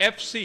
FC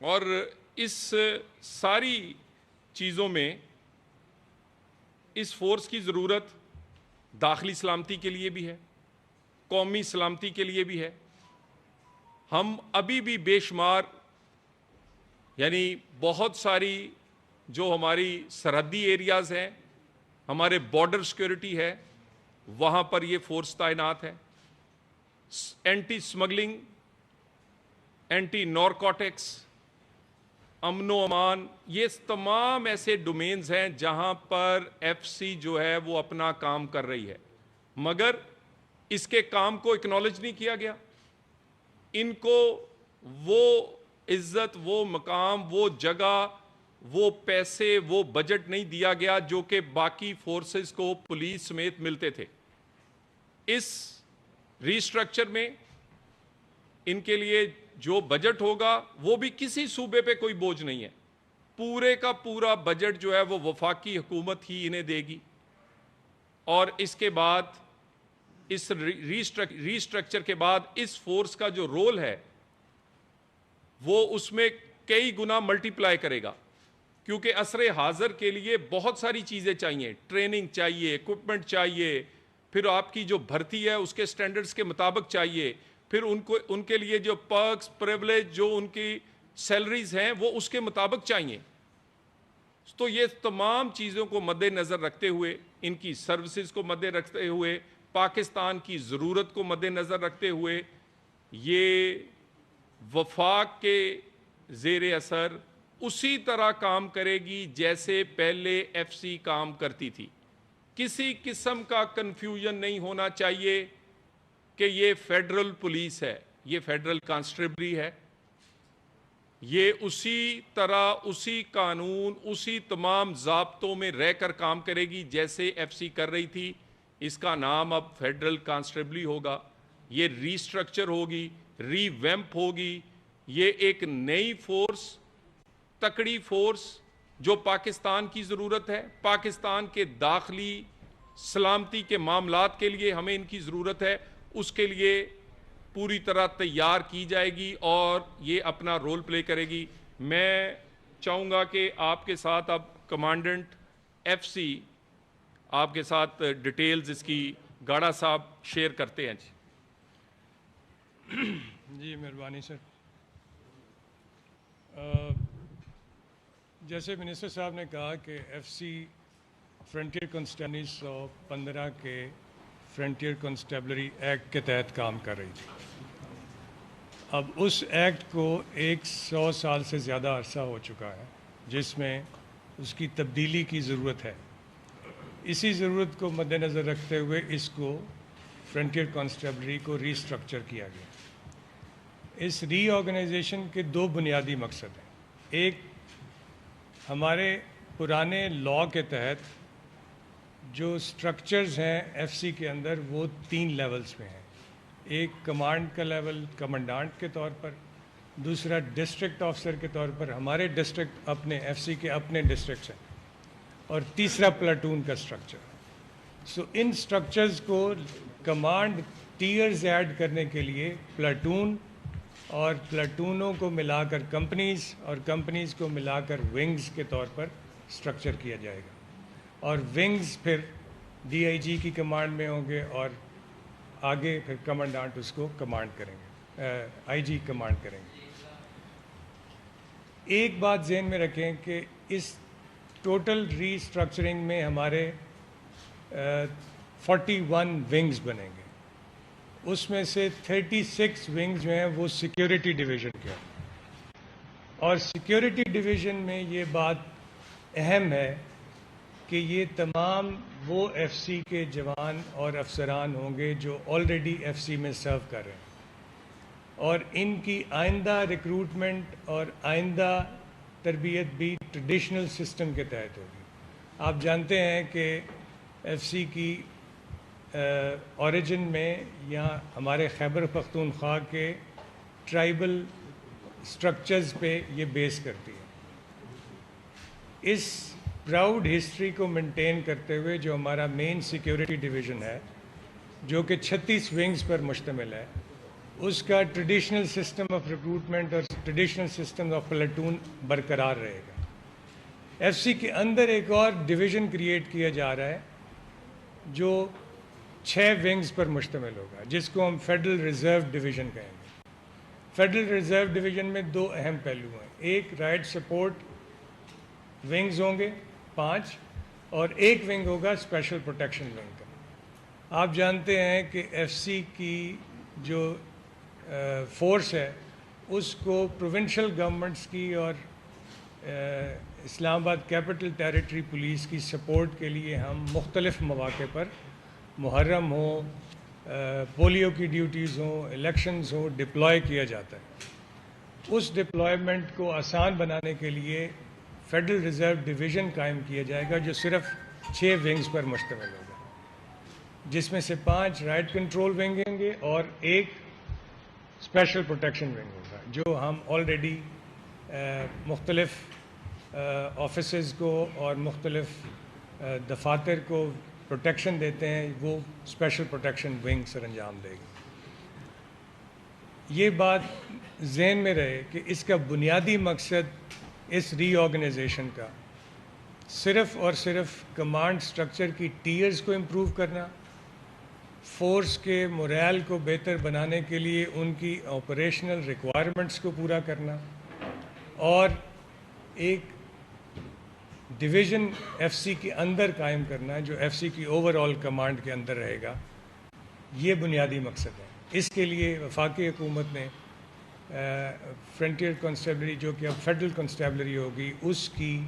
اور اس ساری چیزوں میں اس فورس کی ضرورت داخلی سلامتی کے لیے بھی ہے، قومی سلامتی کے لیے بھی ہے۔ ہم ابھی بھی بے شمار یعنی بہت ساری جو ہماری سرحدی ایریاز ہیں، ہمارے بارڈر سیکیورٹی ہے، وہاں پر یہ فورس تعینات ہے۔ اینٹی سمگلنگ، اینٹی نارکوٹکس، امن و امان، یہ تمام ایسے ڈومینز ہیں جہاں پر ایف سی جو ہے وہ اپنا کام کر رہی ہے، مگر اس کے کام کو اکنالج نہیں کیا گیا، ان کو وہ عزت، وہ مقام، وہ جگہ، وہ پیسے، وہ بجٹ نہیں دیا گیا جو کہ باقی فورسز کو پولیس سمیت ملتے تھے۔ اس ریسٹرکچر میں ان کے لیے جو بجٹ ہوگا وہ بھی کسی صوبے پہ کوئی بوجھ نہیں ہے، پورے کا پورا بجٹ جو ہے وہ وفاقی حکومت ہی انہیں دے گی۔ اور اس کے بعد اس ریسٹرکچر کے بعد اس فورس کا جو رول ہے وہ اس میں کئی گنا ملٹی پلائی کرے گا، کیونکہ عصر حاضر کے لیے بہت ساری چیزیں چاہیے، ٹریننگ چاہیے، ایکوپمنٹ چاہیے، پھر آپ کی جو بھرتی ہے اس کے سٹینڈرز کے مطابق چاہیے، پھر ان کے لیے جو پرکس، پریولیج، جو ان کی سیلریز ہیں وہ اس کے مطابق چاہیے۔ تو یہ تمام چیزوں کو مد نظر رکھتے ہوئے، ان کی سروسز کو مد رکھتے ہوئے، پاکستان کی ضرورت کو مد نظر رکھتے ہوئے، یہ وفاق کے زیر اثر اسی طرح کام کرے گی جیسے پہلے ایف سی کام کرتی تھی۔ کسی قسم کا کنفیوژن نہیں ہونا چاہیے کہ یہ فیڈرل پولیس ہے، یہ فیڈرل کانسٹیبلری ہے، یہ اسی طرح، اسی قانون، اسی تمام ضابطوں میں رہ کر کام کرے گی جیسے ایف سی کر رہی تھی۔ اس کا نام اب فیڈرل کانسٹیبلری ہوگا، یہ ریسٹرکچر ہوگی، ری ویمپ ہوگی، یہ ایک نئی فورس، تکڑی فورس جو پاکستان کی ضرورت ہے، پاکستان کے داخلی سلامتی کے معاملات کے لیے ہمیں ان کی ضرورت ہے، اس کے لیے پوری طرح تیار کی جائے گی اور یہ اپنا رول پلے کرے گی۔ میں چاہوں گا کہ آپ کے ساتھ اب کمانڈنٹ ایف سی آپ کے ساتھ ڈیٹیلز اس کی گاڑا صاحب شیئر کرتے ہیں۔ جی مہربانی سر۔ جیسے منسٹر صاحب نے کہا کہ ایف سی فرنٹیئر کانسٹیبلری 1915 کے فرنٹیئر کانسٹیبلری ایکٹ کے تحت کام کر رہی تھی۔ اب اس ایکٹ کو 100 سال سے زیادہ عرصہ ہو چکا ہے جس میں اس کی تبدیلی کی ضرورت ہے۔ اسی ضرورت کو مد نظر رکھتے ہوئے اس کو فرنٹیئر کانسٹیبلری کو ری اسٹرکچر کیا گیا۔ اس ری آرگنائزیشن کے دو بنیادی مقصد ہیں۔ ایک، ہمارے پرانے لاء کے تحت جو سٹرکچرز ہیں ایف سی کے اندر وہ 3 لیولز میں ہیں۔ ایک کمانڈ کا لیول کمانڈانٹ کے طور پر، دوسرا ڈسٹرکٹ آفیسر کے طور پر، ہمارے ڈسٹرکٹ اپنے ایف سی کے اپنے ڈسٹرکٹس ہیں، اور تیسرا پلاٹون کا سٹرکچر۔ سو ان سٹرکچرز کو کمانڈ ٹیئرز ایڈ کرنے کے لیے پلاٹون اور پلاٹونوں کو ملا کر کمپنیز اور کمپنیز کو ملا کر ونگز کے طور پر سٹرکچر کیا جائے گا، اور ونگز پھر ڈی آئی جی کی کمانڈ میں ہوں گے اور آگے پھر کمانڈانٹ اس کو کمانڈ کریں گے، آئی جی کمانڈ کریں گے۔ ایک بات ذہن میں رکھیں کہ اس ٹوٹل ری اسٹرکچرنگ میں ہمارے 41 ونگز بنیں گے، اس میں سے 36 ونگز جو ہیں وہ سیکیورٹی ڈویژن کے ہیں، اور سیکیورٹی ڈویژن میں یہ بات اہم ہے کہ یہ تمام وہ ایف سی کے جوان اور افسران ہوں گے جو آلریڈی ایف سی میں سرو کر رہے ہیں، اور ان کی آئندہ ریکروٹمنٹ اور آئندہ تربیت بھی ٹریڈیشنل سسٹم کے تحت ہوگی۔ آپ جانتے ہیں کہ ایف سی کی اوریجن میں یہاں ہمارے خیبر پختونخوا کے ٹرائبل سٹرکچرز پہ یہ بیس کرتی ہے۔ اس پراؤڈ ہسٹری کو مینٹین کرتے ہوئے جو ہمارا مین سیکیورٹی ڈویژن ہے، جو کہ 36 ونگز پر مشتمل ہے، اس کا ٹریڈیشنل سسٹم آف ریکروٹمنٹ اور ٹریڈیشنل سسٹم آف پلاٹون برقرار رہے گا. ایف سی کے اندر ایک اور ڈویژن کریٹ کیا جا رہا ہے جو 6 ونگز پر مشتمل ہوگا, جس کو ہم فیڈرل ریزرو ڈویژن کہیں گے. فیڈرل ریزرو ڈویژن میں 2 اہم پہلو ہیں. ایک رائٹ سپورٹ ونگز ہوں گے 5, اور ایک ونگ ہوگا اسپیشل پروٹیکشن ونگ کا. آپ جانتے ہیں کہ ایف سی کی جو فورس ہے اس کو پروونشل گورنمنٹس کی اور اسلام آباد کیپٹل ٹیریٹری پولیس کی سپورٹ کے لیے ہم مختلف مواقع پر محرم ہو, پولیو کی ڈیوٹیز ہوں, الیکشنز ہوں, ڈپلوائے کیا جاتا ہے. اس ڈپلائمنٹ کو آسان بنانے کے لیے فیڈرل ریزرو ڈویژن قائم کیا جائے گا جو صرف 6 ونگز پر مشتمل ہوگا, جس میں سے 5 رائٹ کنٹرول ونگ ہوں گے اور ایک اسپیشل پروٹیکشن ونگ ہوگا, جو ہم آلریڈی مختلف آفیسز کو اور مختلف دفاتر کو پروٹیکشن دیتے ہیں, وہ اسپیشل پروٹیکشن ونگ سر انجام دے گی. یہ بات ذہن میں رہے کہ اس کا بنیادی مقصد اس ری آرگنائزیشن کا صرف اور صرف کمانڈ سٹرکچر کی ٹیئرز کو امپروو کرنا, فورس کے مورائل کو بہتر بنانے کے لیے ان کی آپریشنل ریکوائرمنٹس کو پورا کرنا, اور ایک ڈویژن ایف سی کے اندر قائم کرنا جو ایف سی کی اوور آل کمانڈ کے اندر رہے گا. یہ بنیادی مقصد ہے. اس کے لیے وفاقی حکومت نے فرنٹیئر کانسٹیبلری, جو کہ اب فیڈرل کانسٹیبلری ہوگی, اس کی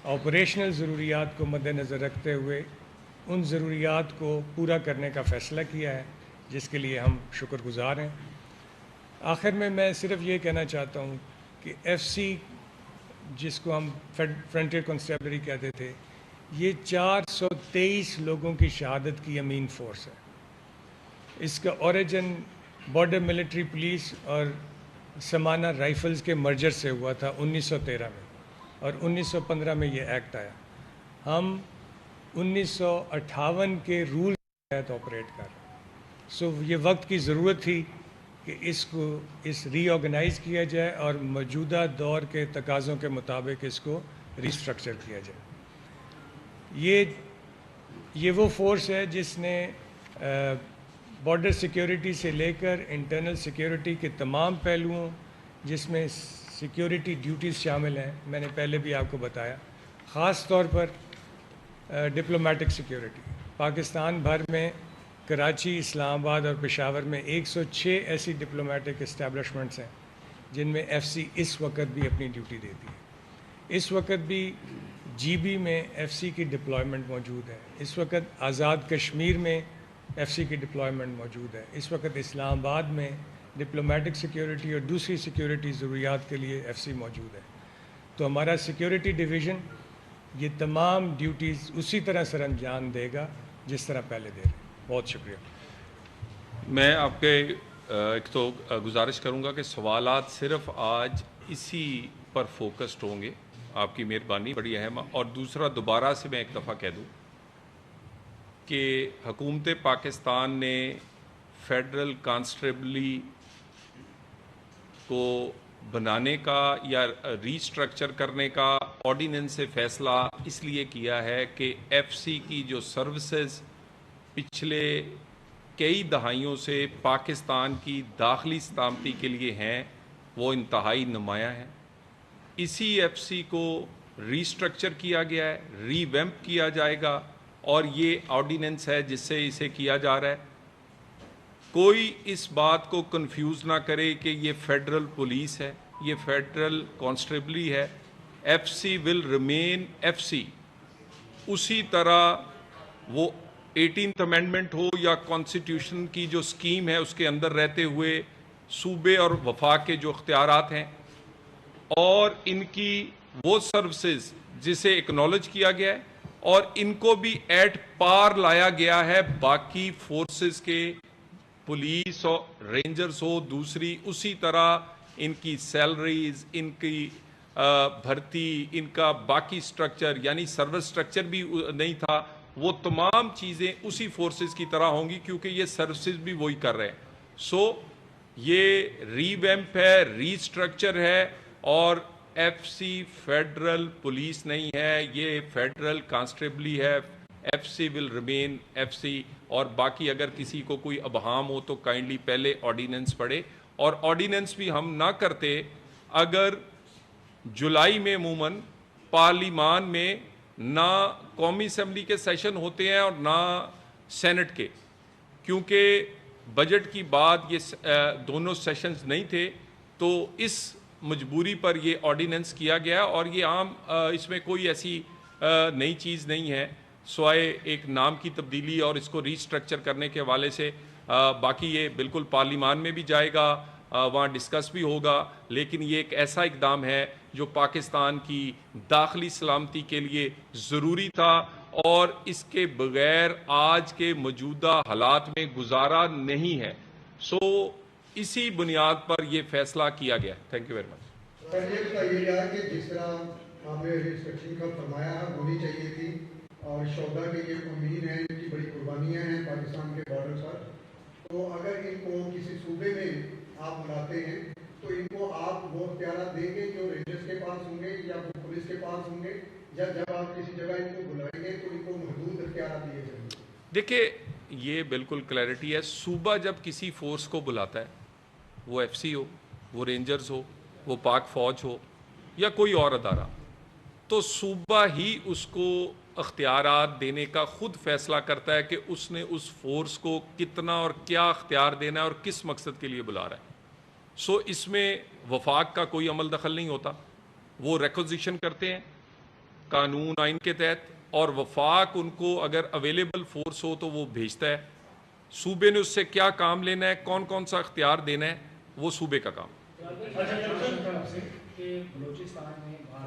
آپریشنل ضروریات کو مد نظر رکھتے ہوئے ان ضروریات کو پورا کرنے کا فیصلہ کیا ہے, جس کے لیے ہم شکر گزار ہیں. آخر میں صرف یہ کہنا چاہتا ہوں کہ ایف سی, جس کو ہم فرنٹیئر کانسٹیبلری کہتے تھے, یہ 423 لوگوں کی شہادت کی امین فورس ہے. اس کا اوریجن بارڈر ملٹری پولیس اور سمانہ رائفلز کے مرجر سے ہوا تھا 1913 میں, اور 1915 میں یہ ایکٹ آیا. ہم 1958 کے رول کے تحت آپریٹ کر رہے ہیں. سو یہ وقت کی ضرورت تھی کہ اس کو ری آرگنائز کیا جائے اور موجودہ دور کے تقاضوں کے مطابق اس کو ری اسٹرکچر کیا جائے. یہ وہ فورس ہے جس نے بارڈر سیکیورٹی سے لے کر انٹرنل سیکیورٹی کے تمام پہلوؤں, جس میں سیکیورٹی ڈیوٹیز شامل ہیں, میں نے پہلے بھی آپ کو بتایا, خاص طور پر ڈپلومیٹک سیکیورٹی. پاکستان بھر میں کراچی, اسلام آباد اور پشاور میں 106 ایسی ڈپلومیٹک اسٹیبلشمنٹس ہیں جن میں ایف سی اس وقت بھی اپنی ڈیوٹی دیتی ہے. اس وقت بھی جی بی میں ایف سی کی ڈپلائمنٹ موجود ہے. اس وقت آزاد کشمیر میں ایف سی کی ڈپلائمنٹ موجود ہے. اس وقت اسلام آباد میں ڈپلومیٹک سیکیورٹی اور دوسری سیکیورٹی ضروریات کے لیے ایف سی موجود ہے. تو ہمارا سیکیورٹی ڈویژن یہ تمام ڈیوٹیز اسی طرح سر انجام دے گا جس طرح پہلے دے رہے ہیں. بہت شکریہ. میں آپ کے ایک تو گزارش کروں گا کہ سوالات صرف آج اسی پر فوکسڈ ہوں گے. آپ کی مہربانی بڑی اہم. اور دوسرا, دوبارہ سے میں ایک دفعہ کہہ دوں کہ حکومت پاکستان نے فیڈرل کانسٹیبلری کو بنانے کا یا ری اسٹرکچر کرنے کا آرڈیننس سے فیصلہ اس لیے کیا ہے کہ ایف سی کی جو سروسز پچھلے کئی دہائیوں سے پاکستان کی داخلی سلامتی کے لیے ہیں وہ انتہائی نمایاں ہیں. اسی ایف سی کو ری اسٹرکچر کیا گیا ہے, ری ویمپ کیا جائے گا, اور یہ آرڈیننس ہے جس سے اسے کیا جا رہا ہے. کوئی اس بات کو کنفیوز نہ کرے کہ یہ فیڈرل پولیس ہے, یہ فیڈرل کانسٹیبلری ہے. F C will remain F C. اسی طرح وہ 18th امینڈمنٹ ہو یا کانسٹیٹیوشن کی جو سکیم ہے اس کے اندر رہتے ہوئے صوبے اور وفاق کے جو اختیارات ہیں اور ان کی وہ سروسز جسے اکنالج کیا گیا ہے, اور ان کو بھی ایٹ پار لایا گیا ہے باقی فورسز کے, پولیس ہو, رینجرز ہو, دوسری اسی طرح ان کی سیلریز, ان کی بھرتی, ان کا باقی سٹرکچر, یعنی سروس سٹرکچر بھی نہیں تھا, وہ تمام چیزیں اسی فورسز کی طرح ہوں گی کیونکہ یہ سروسز بھی وہی کر رہے ہیں. سو یہ ریویمپ ہے, ریسٹرکچر ہے, اور ایف سی فیڈرل پولیس نہیں ہے, یہ فیڈرل کانسٹیبلی ہے. F C will remain F C. اور باقی اگر کسی کو کوئی ابہام ہو تو کائنڈلی پہلے آرڈیننس پڑھے, اور آرڈیننس بھی ہم نہ کرتے اگر جولائی میں عموماً پارلیمان میں نہ قومی اسمبلی کے سیشن ہوتے ہیں اور نہ سینٹ کے, کیونکہ بجٹ کی بعد یہ دونوں سیشنز نہیں تھے, تو اس مجبوری پر یہ آرڈیننس کیا گیا. اور یہ عام اس میں کوئی ایسی نئی چیز نہیں ہے سوائے ایک نام کی تبدیلی اور اس کو ریسٹرکچر کرنے کے حوالے سے. باقی یہ بالکل پارلیمان میں بھی جائے گا, وہاں ڈسکس بھی ہوگا, لیکن یہ ایک ایسا اقدام ہے جو پاکستان کی داخلی سلامتی کے لیے ضروری تھا, اور اس کے بغیر آج کے موجودہ حالات میں گزارا نہیں ہے. سو اسی بنیاد پر یہ فیصلہ کیا گیا. Thank you very much. Sir یہ بتائیے گا کہ جس طرح آپ نے ریسٹرکشن کا فرمایا ہونی چاہیے تھی, اور شہدا کے یہ امید ہیں, ان کی بڑی قربانیاں ہیں پاکستان کے بارڈر پر, تو اگر ان کو کسی صوبے میں آپ بلاتے ہیں تو ان کو آپ وہ اختیارات دیں گے جو رینجرز کے پاس ہوں گے یا وہ پولیس کے پاس ہوں گے, یا جب آپ کسی جگہ ان کو بلائیں گے تو ان کو محدود اختیارات دیے جائیں گے؟ دیکھیں یہ بالکل کلیئرٹی ہے. صوبہ جب کسی فورس کو بلاتا ہے, وہ ایف سی ہو, وہ رینجرز ہو, وہ پاک فوج ہو یا کوئی اور ادارہ, تو صوبہ ہی اس کو اختیارات دینے کا خود فیصلہ کرتا ہے کہ اس نے اس فورس کو کتنا اور کیا اختیار دینا ہے اور کس مقصد کے لیے بلا رہا ہے. سو اس میں وفاق کا کوئی عمل دخل نہیں ہوتا. وہ ریکوزیشن کرتے ہیں قانون آئین کے تحت, اور وفاق ان کو اگر اویلیبل فورس ہو تو وہ بھیجتا ہے. صوبے نے اس سے کیا کام لینا ہے, کون کون سا اختیار دینا ہے, وہ صوبے کا کام.